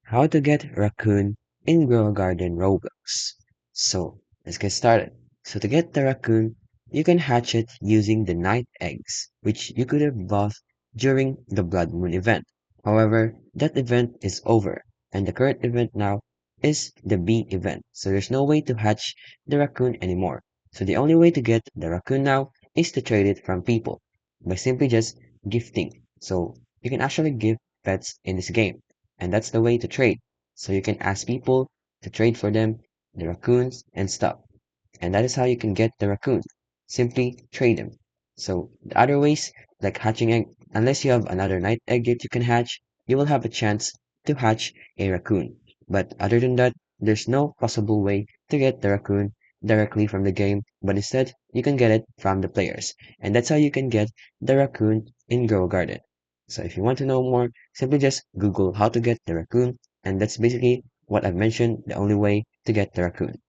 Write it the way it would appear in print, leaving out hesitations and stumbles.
How to get raccoon in Grow a Garden Roblox. So let's get started. So to get the raccoon, you can hatch it using the night eggs, which you could have bought during the Blood Moon event. However, that event is over, and the current event now is the bee event. So there's no way to hatch the raccoon anymore. So the only way to get the raccoon now is to trade it from people by simply just gifting. So you can actually give pets in this game, and that's the way to trade. So you can ask people to trade for them, the raccoons and stuff. And that is how you can get the raccoon. Simply trade them. So the other ways, like hatching egg, unless you have another night egg that you can hatch, you will have a chance to hatch a raccoon. But other than that, there's no possible way to get the raccoon directly from the game, but instead you can get it from the players. And that's how you can get the raccoon in Grow Garden. So if you want to know more, simply just Google how to get the raccoon, and that's basically what I've mentioned, the only way to get the raccoon.